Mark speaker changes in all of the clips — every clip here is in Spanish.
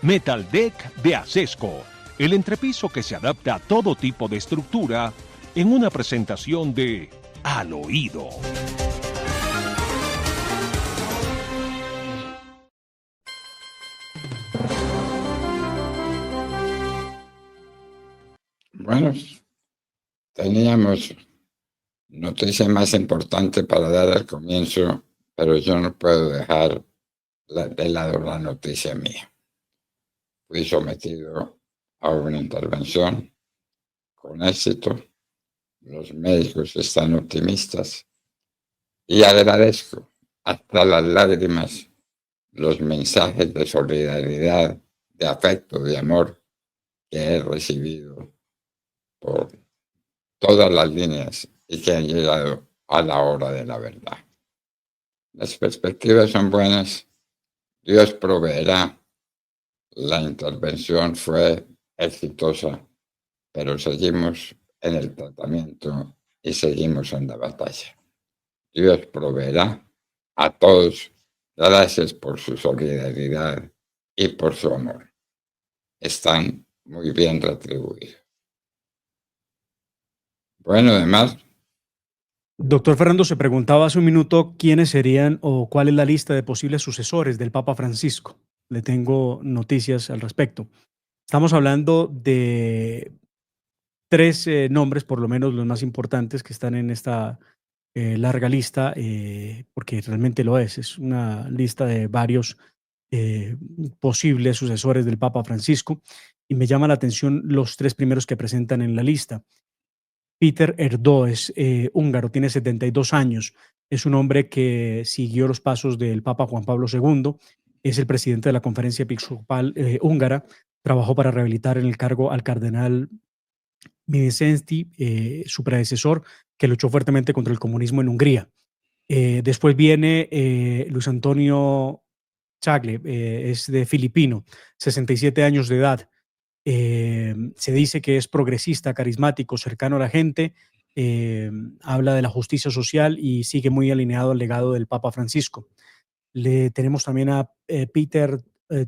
Speaker 1: Metal Deck de Acesco, el entrepiso que se adapta a todo tipo de estructura en una presentación de Al Oído.
Speaker 2: Bueno, teníamos noticia más importante para dar al comienzo, pero yo no puedo dejar de lado la noticia mía. Fui sometido a una intervención con éxito. Los médicos están optimistas y agradezco hasta las lágrimas los mensajes de solidaridad, de afecto, de amor que he recibido por todas las líneas y que han llegado a la hora de la verdad. Las perspectivas son buenas, Dios proveerá. La intervención fue exitosa, pero seguimos en el tratamiento y seguimos en la batalla. Dios proveerá a todos. Gracias por su solidaridad y por su amor. Están muy bien retribuidos. Bueno, además.
Speaker 3: Doctor Fernando, se preguntaba hace un minuto quiénes serían o cuál es la lista de posibles sucesores del Papa Francisco. Le tengo noticias al respecto. Estamos hablando de tres nombres, por lo menos los más importantes, que están en esta larga lista, porque realmente lo es una lista de varios posibles sucesores del Papa Francisco, y me llama la atención los tres primeros que presentan en la lista. Peter Erdoes, húngaro, tiene 72 años, es un hombre que siguió los pasos del Papa Juan Pablo II, es el presidente de la Conferencia Episcopal húngara, trabajó para rehabilitar en el cargo al cardenal Mindszenty, su predecesor, que luchó fuertemente contra el comunismo en Hungría. Después viene Luis Antonio Tagle, es de filipino, 67 años de edad. Se dice que es progresista, carismático, cercano a la gente, habla de la justicia social y sigue muy alineado al legado del Papa Francisco. Le tenemos también a Peter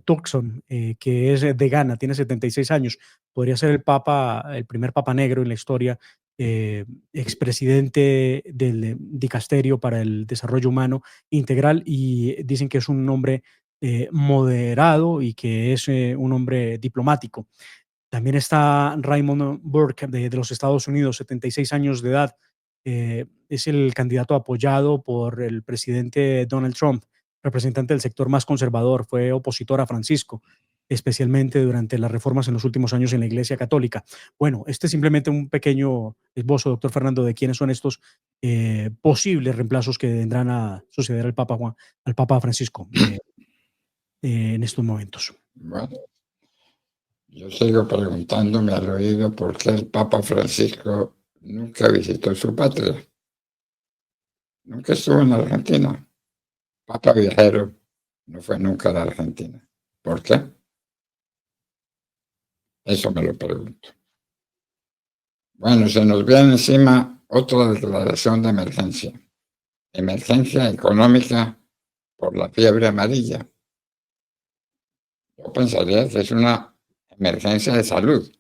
Speaker 3: Turkson, que es de Ghana, tiene 76 años, podría ser el primer papa negro en la historia, expresidente del dicasterio para el desarrollo humano integral, y dicen que es un hombre moderado y que es un hombre diplomático. También está Raymond Burke de los Estados Unidos, 76 años de edad, es el candidato apoyado por el presidente Donald Trump, representante del sector más conservador, fue opositor a Francisco, especialmente durante las reformas en los últimos años en la Iglesia Católica. Bueno, este es simplemente un pequeño esbozo, doctor Fernando, de quiénes son estos posibles reemplazos que vendrán a suceder al Papa Francisco en estos momentos.
Speaker 2: Bueno, yo sigo preguntándome al oído por qué el Papa Francisco nunca visitó su patria. Nunca estuvo en Argentina. Papa viajero, no fue nunca a la Argentina. ¿Por qué? Eso me lo pregunto. Bueno, se nos viene encima otra declaración de emergencia. Emergencia económica por la fiebre amarilla. Yo pensaría que es una emergencia de salud,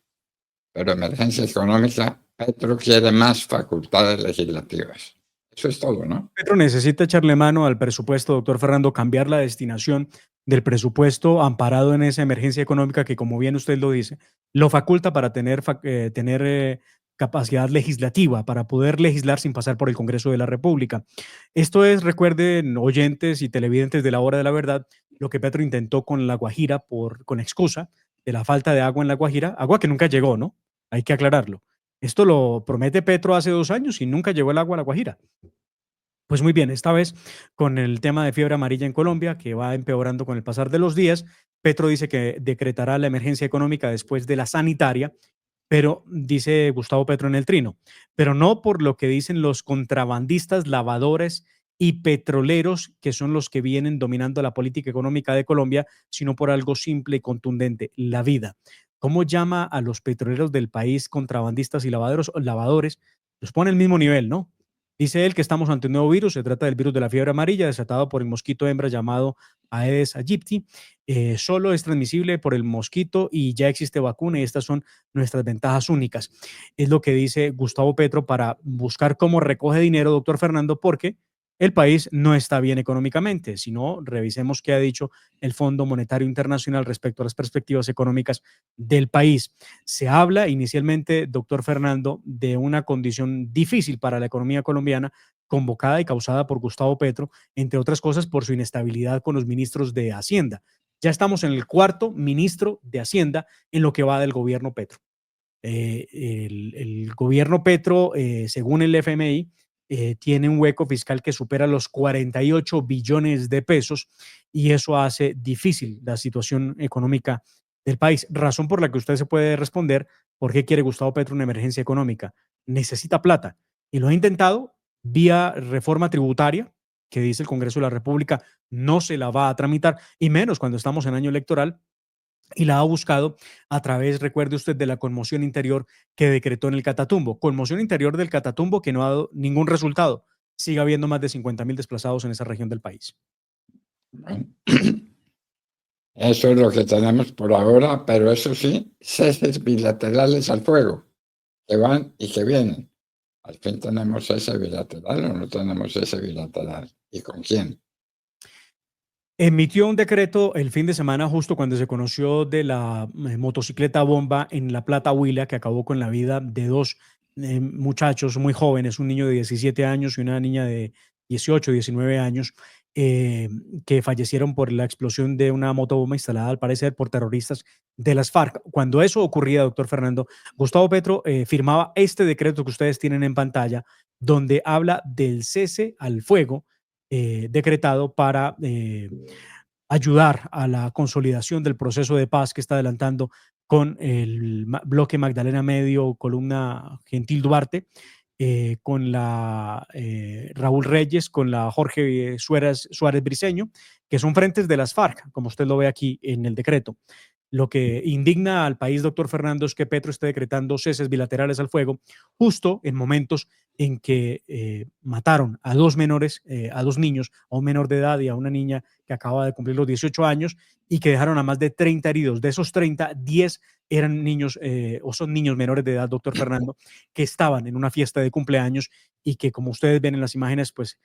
Speaker 2: pero emergencia económica, Petro quiere más facultades legislativas. Eso es todo, ¿no?
Speaker 3: Petro necesita echarle mano al presupuesto, doctor Fernando, cambiar la destinación del presupuesto amparado en esa emergencia económica que, como bien usted lo dice, lo faculta para tener capacidad legislativa, para poder legislar sin pasar por el Congreso de la República. Esto es, recuerden, oyentes y televidentes de la Hora de la Verdad, lo que Petro intentó con La Guajira con excusa de la falta de agua en La Guajira, agua que nunca llegó, ¿no? Hay que aclararlo. Esto lo promete Petro hace 2 años y nunca llegó el agua a La Guajira. Pues muy bien, esta vez con el tema de fiebre amarilla en Colombia, que va empeorando con el pasar de los días, Petro dice que decretará la emergencia económica después de la sanitaria, pero dice Gustavo Petro en el Trino, pero no por lo que dicen los contrabandistas, lavadores y petroleros, que son los que vienen dominando la política económica de Colombia, sino por algo simple y contundente: la vida. ¿Cómo llama a los petroleros del país contrabandistas y lavadores? Los pone al mismo nivel, ¿no? Dice él que estamos ante un nuevo virus, se trata del virus de la fiebre amarilla desatado por el mosquito hembra llamado Aedes aegypti. Solo es transmisible por el mosquito y ya existe vacuna y estas son nuestras ventajas únicas. Es lo que dice Gustavo Petro para buscar cómo recoge dinero, doctor Fernando, porque el país no está bien económicamente. Si no, revisemos qué ha dicho el Fondo Monetario Internacional respecto a las perspectivas económicas del país. Se habla inicialmente, doctor Fernando, de una condición difícil para la economía colombiana, convocada y causada por Gustavo Petro, entre otras cosas por su inestabilidad con los ministros de Hacienda. Ya estamos en el cuarto ministro de Hacienda en lo que va del gobierno Petro. El gobierno Petro, según el FMI, tiene un hueco fiscal que supera los 48 billones de pesos y eso hace difícil la situación económica del país. Razón por la que usted se puede responder por qué quiere Gustavo Petro una emergencia económica. Necesita plata y lo ha intentado vía reforma tributaria, que dice el Congreso de la República no se la va a tramitar, y menos cuando estamos en año electoral, y la ha buscado a través, recuerde usted, de la conmoción interior que decretó en el Catatumbo. Conmoción interior del Catatumbo que no ha dado ningún resultado. Sigue habiendo más de 50.000 desplazados en esa región del país.
Speaker 2: Bueno, eso es lo que tenemos por ahora, pero eso sí, ceses bilaterales al fuego, que van y que vienen. Al fin tenemos cese bilateral o no tenemos cese bilateral. ¿Y con quién?
Speaker 3: Emitió un decreto el fin de semana justo cuando se conoció de la motocicleta bomba en La Plata, Huila, que acabó con la vida de dos muchachos muy jóvenes, un niño de 17 años y una niña de 18, 19 años, que fallecieron por la explosión de una motobomba instalada al parecer por terroristas de las FARC. Cuando eso ocurría, doctor Fernando, Gustavo Petro firmaba este decreto que ustedes tienen en pantalla, donde habla del cese al fuego decretado para ayudar a la consolidación del proceso de paz que está adelantando con el bloque Magdalena Medio, columna Gentil Duarte, con la Raúl Reyes, con la Jorge Suárez Briceño, que son frentes de las FARC, como usted lo ve aquí en el decreto. Lo que indigna al país, doctor Fernando, es que Petro esté decretando ceses bilaterales al fuego justo en momentos en que mataron a dos menores, a dos niños, a un menor de edad y a una niña que acaba de cumplir los 18 años y que dejaron a más de 30 heridos. De esos 30, 10 eran niños o son niños menores de edad, doctor Fernando, que estaban en una fiesta de cumpleaños y que, como ustedes ven en las imágenes, pues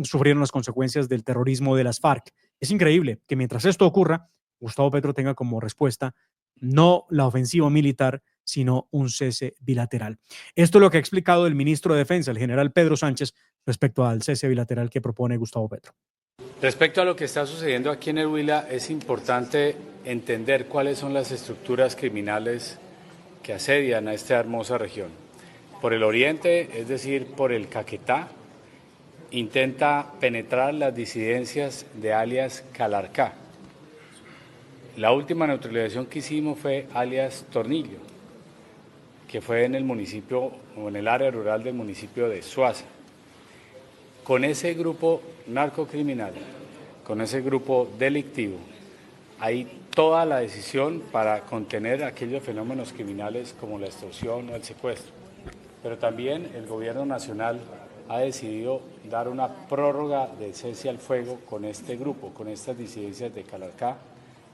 Speaker 3: sufrieron las consecuencias del terrorismo de las FARC. Es increíble que mientras esto ocurra, Gustavo Petro tenga como respuesta no la ofensiva militar, sino un cese bilateral. Esto es lo que ha explicado el ministro de Defensa, el general Pedro Sánchez, respecto al cese bilateral que propone Gustavo Petro.
Speaker 4: Respecto a lo que está sucediendo aquí en el Huila, es importante entender cuáles son las estructuras criminales que asedian a esta hermosa región. Por el oriente, es decir, por el Caquetá, intenta penetrar las disidencias de alias Calarcá. La última neutralización que hicimos fue alias Tornillo, que fue en el municipio o en el área rural del municipio de Suaza. Con ese grupo narcocriminal, con ese grupo delictivo, hay toda la decisión para contener aquellos fenómenos criminales como la extorsión o el secuestro. Pero también el gobierno nacional ha decidido dar una prórroga de cese al fuego con este grupo, con estas disidencias de Calarcá,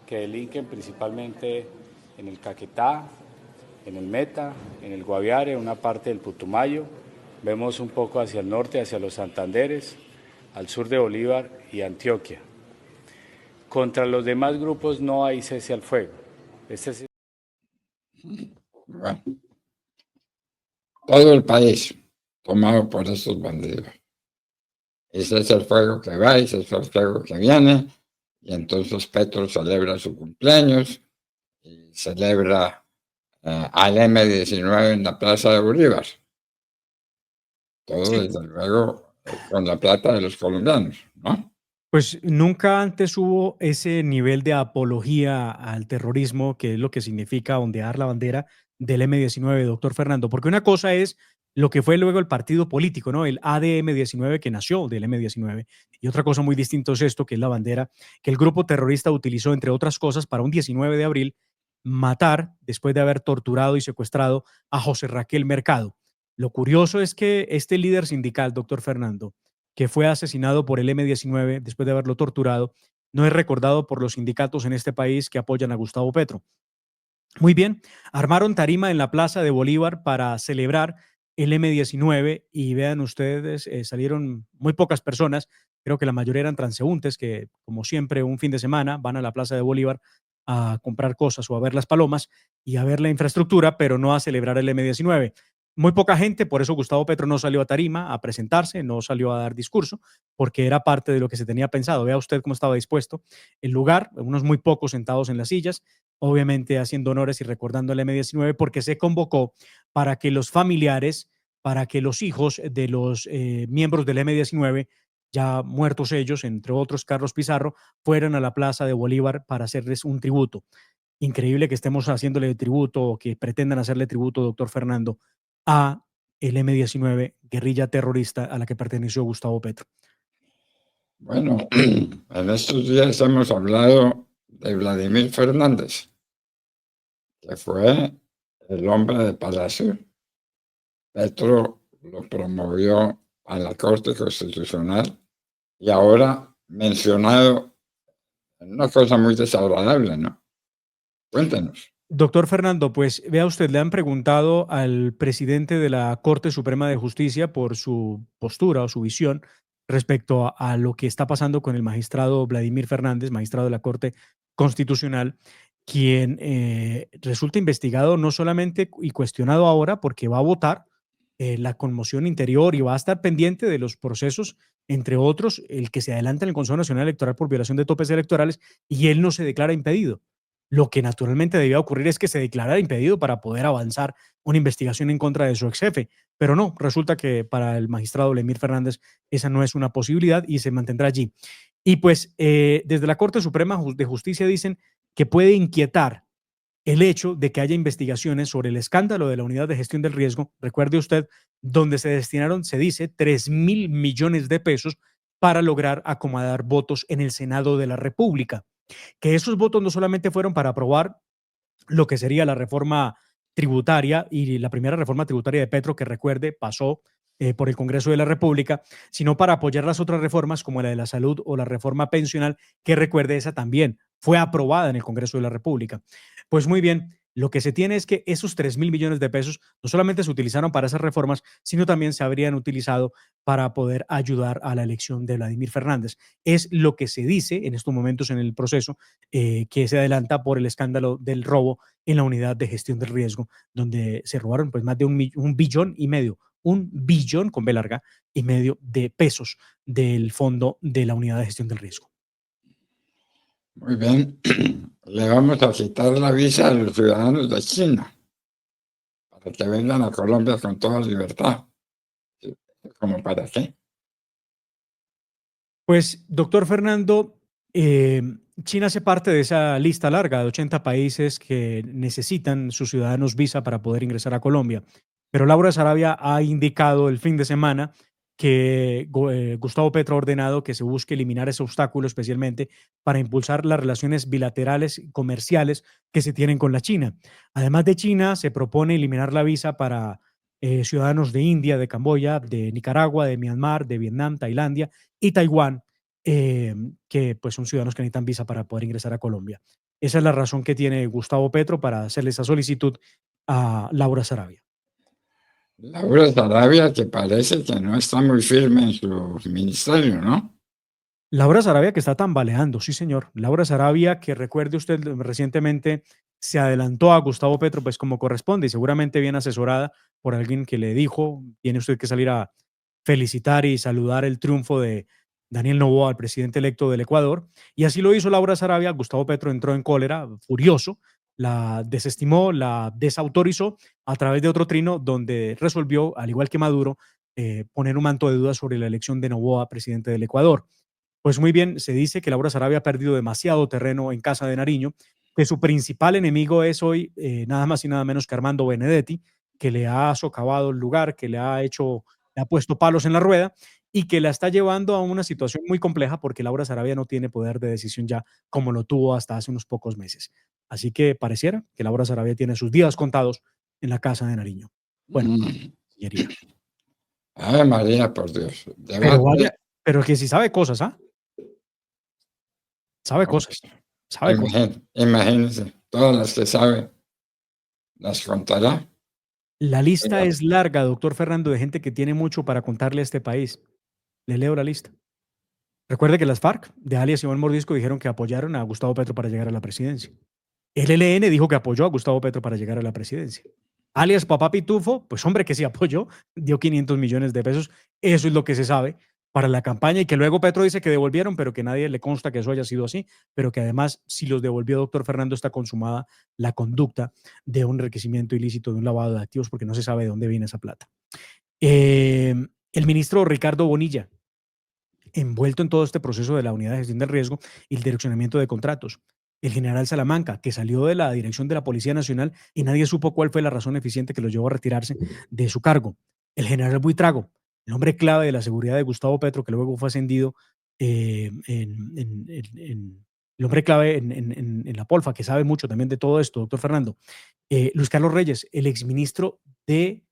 Speaker 4: que delinquen principalmente en el Caquetá, en el Meta, en el Guaviare, una parte del Putumayo. Vemos un poco hacia el norte, hacia los Santanderes, al sur de Bolívar y Antioquia. Contra los demás grupos no hay cese al fuego.
Speaker 2: Bueno, todo el país tomado por estos bandidos. Ese es el fuego que va, ese es el fuego que viene. Y entonces Petro celebra su cumpleaños y celebra al M19 en la Plaza de Bolívar. Todo, sí, desde luego, con la plata de los colombianos, ¿no?
Speaker 3: Pues nunca antes hubo ese nivel de apología al terrorismo, que es lo que significa ondear la bandera del M19, doctor Fernando, porque una cosa es lo que fue luego el partido político, ¿no? El ADM-19 que nació del M19, y otra cosa muy distinta es esto, que es la bandera que el grupo terrorista utilizó, entre otras cosas, para un 19 de abril, matar, después de haber torturado y secuestrado a José Raquel Mercado. Lo curioso es que este líder sindical, doctor Fernando, que fue asesinado por el M-19 después de haberlo torturado, no es recordado por los sindicatos en este país que apoyan a Gustavo Petro. Muy bien, armaron tarima en la Plaza de Bolívar para celebrar el M-19 y vean ustedes, salieron muy pocas personas, creo que la mayoría eran transeúntes que, como siempre, un fin de semana van a la Plaza de Bolívar a comprar cosas o a ver las palomas y a ver la infraestructura, pero no a celebrar el M-19. Muy poca gente, por eso Gustavo Petro no salió a tarima a presentarse, no salió a dar discurso, porque era parte de lo que se tenía pensado. Vea usted cómo estaba dispuesto el lugar, unos muy pocos sentados en las sillas, obviamente haciendo honores y recordando el M-19, porque se convocó para que los familiares, para que los hijos de los miembros del M-19, ya muertos ellos, entre otros Carlos Pizarro, fueran a la Plaza de Bolívar para hacerles un tributo. Increíble que estemos haciéndole tributo o que pretendan hacerle tributo, doctor Fernando, a el M-19, guerrilla terrorista a la que perteneció Gustavo Petro.
Speaker 2: Bueno, en estos días hemos hablado de Vladimir Fernández, que fue el hombre de Palacio. Petro lo promovió a la Corte Constitucional y ahora mencionado en una cosa muy desagradable, ¿no? Cuéntenos.
Speaker 3: Doctor Fernando, pues vea usted, le han preguntado al presidente de la Corte Suprema de Justicia por su postura o su visión respecto a lo que está pasando con el magistrado Vladimir Fernández, magistrado de la Corte Constitucional, quien resulta investigado no solamente y cuestionado ahora porque va a votar la conmoción interior y va a estar pendiente de los procesos, entre otros, el que se adelanta en el Consejo Nacional Electoral por violación de topes electorales, y él no se declara impedido. Lo que naturalmente debía ocurrir es que se declarara impedido para poder avanzar una investigación en contra de su ex jefe, pero no, resulta que para el magistrado Vladimir Fernández esa no es una posibilidad y se mantendrá allí. Y pues desde la Corte Suprema de Justicia dicen que puede inquietar el hecho de que haya investigaciones sobre el escándalo de la Unidad de Gestión del Riesgo, recuerde usted, donde se destinaron, se dice, 3.000 millones de pesos para lograr acomodar votos en el Senado de la República. Que esos votos no solamente fueron para aprobar lo que sería la reforma tributaria y la primera reforma tributaria de Petro, que recuerde, pasó por el Congreso de la República, sino para apoyar las otras reformas como la de la salud o la reforma pensional, que recuerde, esa también fue aprobada en el Congreso de la República. Pues muy bien, lo que se tiene es que esos 3.000 millones de pesos no solamente se utilizaron para esas reformas, sino también se habrían utilizado para poder ayudar a la elección de Vladimir Fernández. Es lo que se dice en estos momentos en el proceso que se adelanta por el escándalo del robo en la Unidad de Gestión del Riesgo, donde se robaron pues más de un billón y medio, un billón con B larga y medio de pesos del fondo de la Unidad de Gestión del Riesgo.
Speaker 2: Muy bien, le vamos a quitar la visa a los ciudadanos de China para que vengan a Colombia con toda libertad. ¿Cómo para qué?
Speaker 3: Pues, doctor Fernando, China hace parte de esa lista larga de 80 países que necesitan sus ciudadanos visa para poder ingresar a Colombia. Pero Laura Sarabia ha indicado el fin de semana que Gustavo Petro ha ordenado que se busque eliminar ese obstáculo, especialmente para impulsar las relaciones bilaterales comerciales que se tienen con la China. Además de China, se propone eliminar la visa para ciudadanos de India, de Camboya, de Nicaragua, de Myanmar, de Vietnam, Tailandia y Taiwán, que pues son ciudadanos que necesitan visa para poder ingresar a Colombia. Esa es la razón que tiene Gustavo Petro para hacerle esa solicitud a Laura Sarabia.
Speaker 2: Laura Sarabia, que parece que no está muy firme en su ministerio, ¿no?
Speaker 3: Laura Sarabia que está tambaleando, sí señor. Laura Sarabia que recuerde usted recientemente se adelantó a Gustavo Petro pues como corresponde y seguramente bien asesorada por alguien que le dijo, tiene usted que salir a felicitar y saludar el triunfo de Daniel Noboa, el presidente electo del Ecuador, y así lo hizo Laura Sarabia. Gustavo Petro entró en cólera, furioso, la desestimó, la desautorizó a través de otro trino donde resolvió, al igual que Maduro, poner un manto de dudas sobre la elección de Noboa, presidente del Ecuador. Pues muy bien, se dice que Laura Sarabia ha perdido demasiado terreno en Casa de Nariño, que su principal enemigo es hoy nada más y nada menos que Armando Benedetti, que le ha socavado el lugar, que le ha puesto palos en la rueda y que la está llevando a una situación muy compleja porque Laura Sarabia no tiene poder de decisión ya como lo tuvo hasta hace unos pocos meses. Así que pareciera que Laura Sarabia tiene sus días contados en la Casa de Nariño. Bueno, Cancillería.
Speaker 2: Ave María, por Dios.
Speaker 3: Pero
Speaker 2: Debate,
Speaker 3: vaya, pero que si sabe cosas, ¿ah? Sabe cosas, sabe cosas.
Speaker 2: imagínense, todas las que sabe, las contará.
Speaker 3: La lista
Speaker 2: Oiga,
Speaker 3: es larga, doctor Fernando, de gente que tiene mucho para contarle a este país. Le leo la lista. Recuerde que las FARC de alias Iván Mordisco dijeron que apoyaron a Gustavo Petro para llegar a la presidencia. El ELN dijo que apoyó a Gustavo Petro para llegar a la presidencia. Alias Papá Pitufo, pues hombre que sí apoyó, dio 500 millones de pesos. Eso es lo que se sabe para la campaña y que luego Petro dice que devolvieron, pero que nadie le consta que eso haya sido así, pero que además si los devolvió doctor Fernando está consumada la conducta de un enriquecimiento ilícito, de un lavado de activos, porque no se sabe de dónde viene esa plata. El ministro Ricardo Bonilla, envuelto en todo este proceso de la unidad de gestión del riesgo y el direccionamiento de contratos. El general Salamanca, que salió de la dirección de la Policía Nacional y nadie supo cuál fue la razón eficiente que lo llevó a retirarse de su cargo. El general Buitrago, el hombre clave de la seguridad de Gustavo Petro, que luego fue ascendido el hombre clave en la Polfa, que sabe mucho también de todo esto, doctor Fernando. Luis Carlos Reyes, el exministro de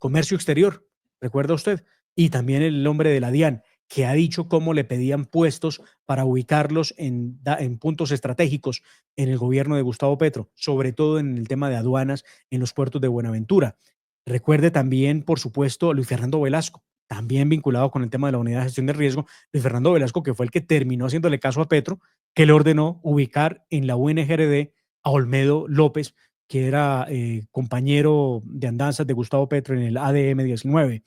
Speaker 3: Comercio Exterior, ¿recuerda usted? Y también el hombre de la DIAN, que ha dicho cómo le pedían puestos para ubicarlos en puntos estratégicos en el gobierno de Gustavo Petro, sobre todo en el tema de aduanas en los puertos de Buenaventura. Recuerde también, por supuesto, Luis Fernando Velasco, también vinculado con el tema de la unidad de gestión de riesgo. Luis Fernando Velasco, que fue el que terminó haciéndole caso a Petro, que le ordenó ubicar en la UNGRD a Olmedo López, que era compañero de andanzas de Gustavo Petro en el ADM 19.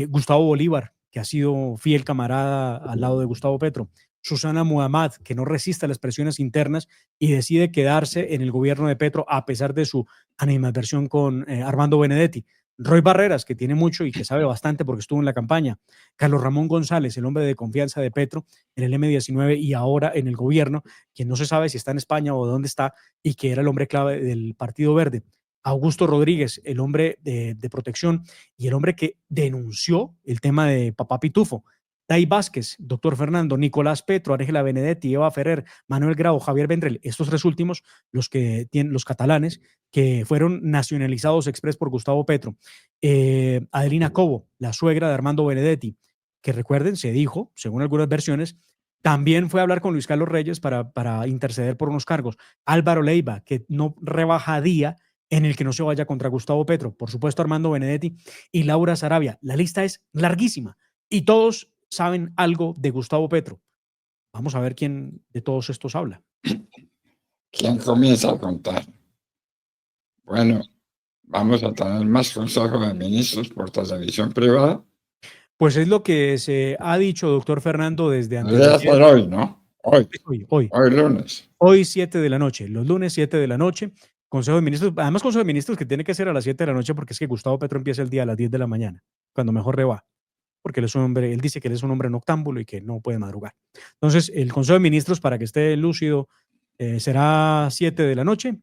Speaker 3: Gustavo Bolívar, que ha sido fiel camarada al lado de Gustavo Petro. Susana Muhammad, que no resiste a las presiones internas y decide quedarse en el gobierno de Petro a pesar de su animadversión con Armando Benedetti. Roy Barreras, que tiene mucho y que sabe bastante porque estuvo en la campaña. Carlos Ramón González, el hombre de confianza de Petro en el M19 y ahora en el gobierno, quien no se sabe si está en España o dónde está y que era el hombre clave del Partido Verde. Augusto Rodríguez, el hombre de protección y el hombre que denunció el tema de Papá Pitufo. Day Vázquez, doctor Fernando, Nicolás Petro, Ángela Benedetti, Eva Ferrer, Manuel Grau, Javier Vendrell, estos tres últimos, los que tienen los catalanes, que fueron nacionalizados express por Gustavo Petro. Adelina Cobo, la suegra de Armando Benedetti, que recuerden, se dijo, según algunas versiones, también fue a hablar con Luis Carlos Reyes para interceder por unos cargos. Álvaro Leiva, que no rebaja día en el que no se vaya contra Gustavo Petro. Por supuesto, Armando Benedetti y Laura Sarabia. La lista es larguísima y todos saben algo de Gustavo Petro. Vamos a ver quién de todos estos habla.
Speaker 2: ¿Quién comienza a contar? Bueno, vamos a tener más Consejo de Ministros por televisión privada.
Speaker 3: Pues es lo que se ha dicho, doctor Fernando, desde antes
Speaker 2: Debería ser hoy, ¿no? Hoy lunes.
Speaker 3: Hoy 7 de la noche, los lunes 7 de la noche, Consejo de Ministros, además Consejo de Ministros que tiene que ser a las 7 de la noche porque es que Gustavo Petro empieza el día a las 10 de la mañana, cuando mejor le va, porque él es un hombre, él dice que él es un hombre noctámbulo y que no puede madrugar. Entonces, el Consejo de Ministros, para que esté lúcido, será 7 de la noche.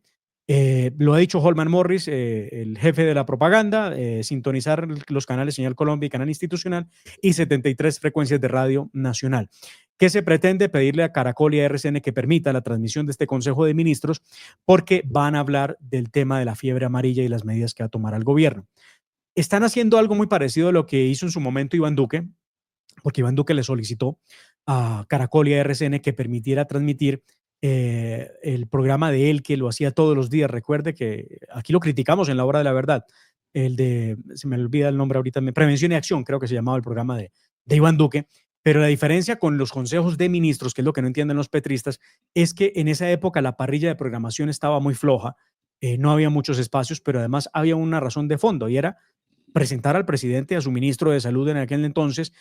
Speaker 3: Lo ha dicho Holman Morris, el jefe de la propaganda, sintonizar los canales Señal Colombia y Canal Institucional y 73 frecuencias de radio nacional. ¿Qué se pretende? Pedirle a Caracol y a RCN que permita la transmisión de este Consejo de Ministros porque van a hablar del tema de la fiebre amarilla y las medidas que va a tomar el gobierno. Están haciendo algo muy parecido a lo que hizo en su momento Iván Duque, porque Iván Duque le solicitó a Caracol y a RCN que permitiera transmitir el programa de él, que lo hacía todos los días. Recuerde que aquí lo criticamos en La Hora de la Verdad, el de, se me olvida el nombre ahorita, Prevención y Acción, creo que se llamaba el programa de Iván Duque, pero la diferencia con los consejos de ministros, que es lo que no entienden los petristas, es que en esa época la parrilla de programación estaba muy floja, no había muchos espacios, pero además había una razón de fondo y era presentar al presidente y a su ministro de salud en aquel entonces,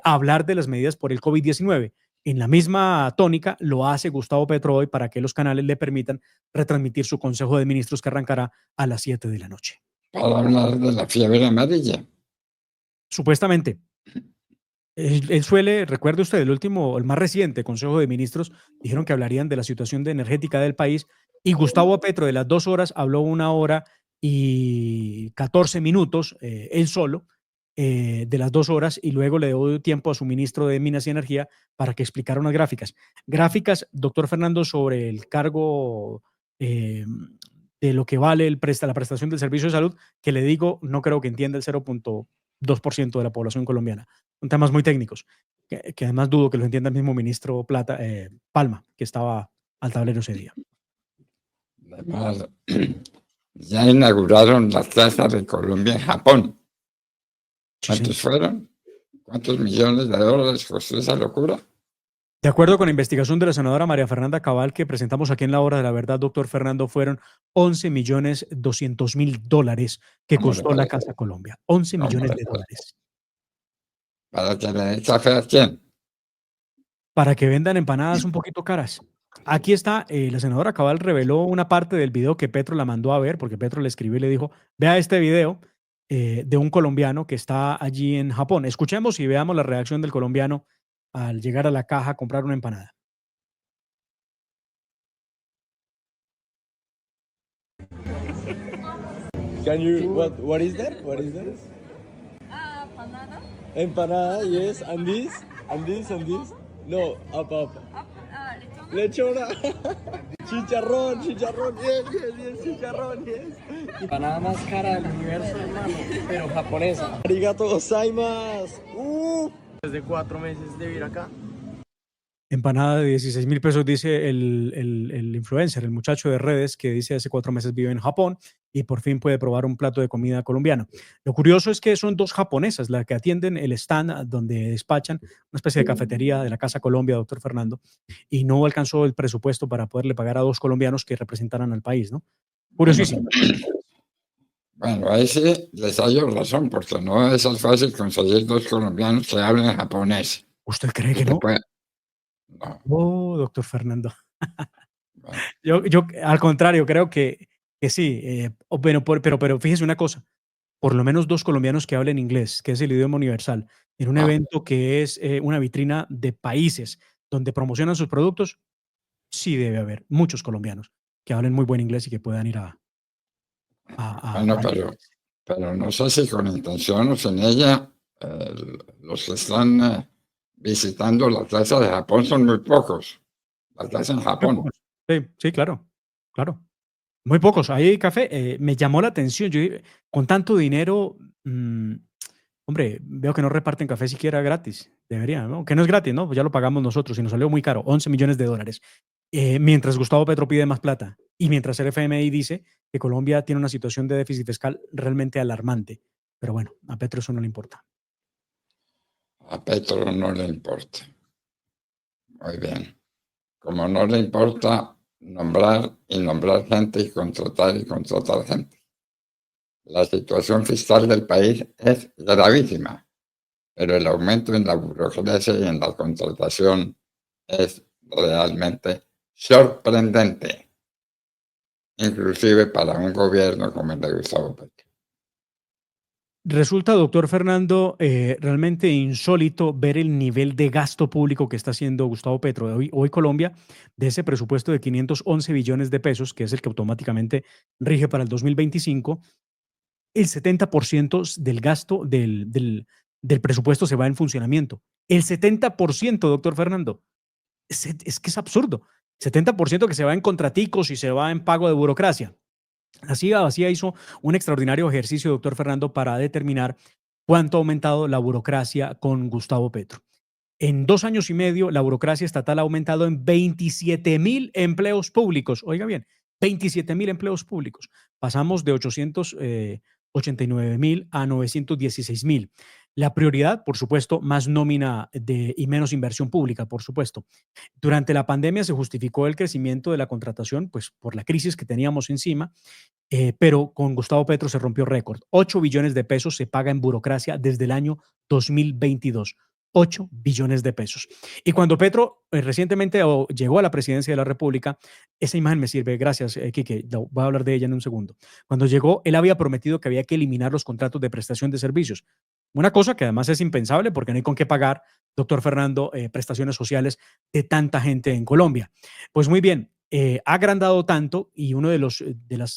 Speaker 3: hablar de las medidas por el COVID-19. En la misma tónica lo hace Gustavo Petro hoy para que los canales le permitan retransmitir su Consejo de Ministros que arrancará a las 7 de la noche.
Speaker 2: Para hablar de la fiebre amarilla.
Speaker 3: Supuestamente. Él suele, recuerde usted, el más reciente Consejo de Ministros, dijeron que hablarían de la situación energética del país y Gustavo Petro de las 2 horas habló 1 hora y 14 minutos, él solo, de las 2 horas y luego le dio tiempo a su ministro de Minas y Energía para que explicara unas gráficas. Gráficas, doctor Fernando, sobre el cargo de de lo que vale la prestación del servicio de salud, que le digo, no creo que entienda el 0.2% de la población colombiana. Son temas muy técnicos, que además dudo que lo entienda el mismo ministro Palma, que estaba al tablero ese día.
Speaker 2: Además, ya inauguraron la Plaza de Colombia en Japón.
Speaker 3: Sí,
Speaker 2: ¿Cuántos
Speaker 3: señor.
Speaker 2: fueron? ¿Cuántos millones de dólares costó esa locura?
Speaker 3: De acuerdo con la investigación de la senadora María Fernanda Cabal, que presentamos aquí en La Hora de la Verdad, doctor Fernando, fueron 11.200.000 dólares que
Speaker 2: ¿Cómo le
Speaker 3: costó la
Speaker 2: parece?
Speaker 3: Casa Colombia. 11
Speaker 2: ¿Cómo
Speaker 3: millones
Speaker 2: le
Speaker 3: de
Speaker 2: parece?
Speaker 3: dólares.
Speaker 2: ¿Para que le den café a quién?
Speaker 3: Para que vendan empanadas un poquito caras. Aquí está, la senadora Cabal reveló una parte del video que Petro la mandó a ver, porque Petro le escribió y le dijo, vea este video de un colombiano que está allí en Japón. Escuchemos y veamos la reacción del colombiano al llegar a la caja a comprar una empanada.
Speaker 5: Can you what is that? What is that?
Speaker 6: Panada.
Speaker 5: Empanada, yes, and this, and this, and this. No, up.
Speaker 6: Lechona.
Speaker 5: Lechona. Chicharrón, chicharrón, yes, chicharrón, yes.
Speaker 7: Empanada más cara del universo, hermano, pero japonesa.
Speaker 5: Arigato gozaimasu. Desde 4 meses de vivir acá.
Speaker 3: Empanada de 16.000 pesos, dice el influencer, el muchacho de redes que dice hace 4 meses vive en Japón y por fin puede probar un plato de comida colombiana. Lo curioso es que son 2 japonesas las que atienden el stand donde despachan, una especie de cafetería de la Casa Colombia, doctor Fernando, y no alcanzó el presupuesto para poderle pagar a 2 colombianos que representaran al país, ¿no? Curiosísimo.
Speaker 2: Bueno, ahí sí les hallo razón, porque no es tan fácil conseguir 2 colombianos que hablen japonés.
Speaker 3: ¿Usted cree
Speaker 2: Y
Speaker 3: que no?
Speaker 2: No,
Speaker 3: Oh, doctor Fernando.
Speaker 2: bueno,
Speaker 3: Yo al contrario, creo que sí, pero fíjese una cosa, por lo menos 2 colombianos que hablen inglés, que es el idioma universal, en un
Speaker 2: ah,
Speaker 3: evento que es una vitrina de países donde promocionan sus productos, sí debe haber muchos colombianos que hablen muy buen inglés y que puedan ir
Speaker 2: bueno,
Speaker 3: a
Speaker 2: pero no sé si con intención o sin ella, los que están visitando la Plaza de Japón son muy pocos. La Plaza en
Speaker 3: muy
Speaker 2: Japón.
Speaker 3: pocos. Sí, claro, claro. Muy pocos. Ahí hay café. Me llamó la atención. Yo dije, con tanto dinero, hombre, veo que no reparten café siquiera gratis. Deberían, ¿no? Que no es gratis, ¿no? Pues ya lo pagamos nosotros y nos salió muy caro, 11 millones de dólares. Mientras Gustavo Petro pide más plata y mientras el FMI dice que Colombia tiene una situación de déficit fiscal realmente alarmante. Pero bueno, a Petro eso no le importa.
Speaker 2: A Petro no le importa. Muy bien. Como no le importa nombrar y nombrar gente y contratar gente. La situación fiscal del país es gravísima, pero el aumento en la burocracia y en la contratación es realmente sorprendente, inclusive para un gobierno como el de Gustavo Petro.
Speaker 3: Resulta, doctor Fernando, realmente insólito ver el nivel de gasto público que está haciendo Gustavo Petro. Hoy Colombia, de ese presupuesto de 511 billones de pesos, que es el que automáticamente rige para el 2025, el 70% del gasto del presupuesto se va en funcionamiento. El 70%, doctor Fernando. Es que es absurdo. 70% que se va en contraticos y se va en pago de burocracia. Así hizo un extraordinario ejercicio, doctor Fernando, para determinar cuánto ha aumentado la burocracia con Gustavo Petro. En 2 años y medio, la burocracia estatal ha aumentado en 27.000 empleos públicos. Oiga bien, 27.000 empleos públicos. Pasamos de 889.000 a 916.000. La prioridad, por supuesto, más nómina y menos inversión pública, por supuesto. Durante la pandemia se justificó el crecimiento de la contratación, pues por la crisis que teníamos encima, pero con Gustavo Petro se rompió récord. 8 billones de pesos se paga en burocracia desde el año 2022. 8 billones de pesos. Y cuando Petro recientemente llegó a la presidencia de la República, esa imagen me sirve, gracias, Quique, voy a hablar de ella en un segundo. Cuando llegó, él había prometido que había que eliminar los contratos de prestación de servicios. Una cosa que además es impensable porque no hay con qué pagar, doctor Fernando, prestaciones sociales de tanta gente en Colombia. Pues muy bien, ha agrandado tanto y uno de los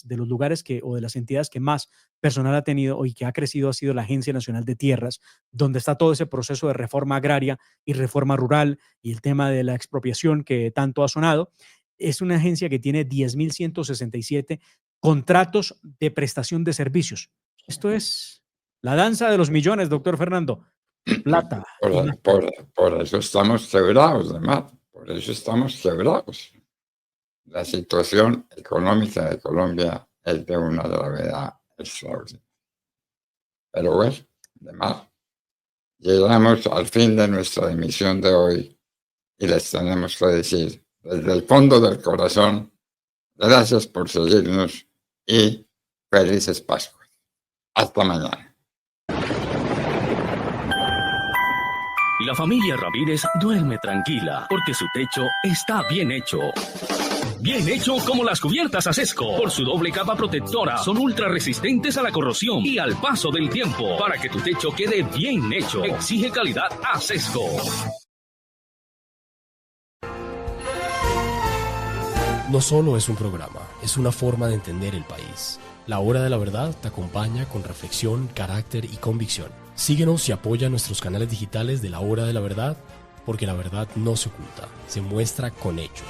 Speaker 3: lugares o de las entidades que más personal ha tenido y que ha crecido ha sido la Agencia Nacional de Tierras, donde está todo ese proceso de reforma agraria y reforma rural y el tema de la expropiación que tanto ha sonado. Es una agencia que tiene 10.167 contratos de prestación de servicios. Esto es la danza de los millones, doctor Fernando. Plata.
Speaker 2: Por eso estamos quebrados, además. Por eso estamos quebrados. La situación económica de Colombia es de una gravedad extraordinaria. Pero bueno, además, llegamos al fin de nuestra emisión de hoy y les tenemos que decir, desde el fondo del corazón, gracias por seguirnos y felices Pascuas. Hasta mañana.
Speaker 8: La familia Ramírez duerme tranquila porque su techo está bien hecho. Bien hecho como las cubiertas Acesco. Por su doble capa protectora, son ultra resistentes a la corrosión y al paso del tiempo. Para que tu techo quede bien hecho, exige calidad Acesco.
Speaker 9: No solo es un programa, es una forma de entender el país. La Hora de la Verdad te acompaña con reflexión, carácter y convicción. Síguenos y apoya nuestros canales digitales de La Hora de la Verdad, porque la verdad no se oculta, se muestra con hechos.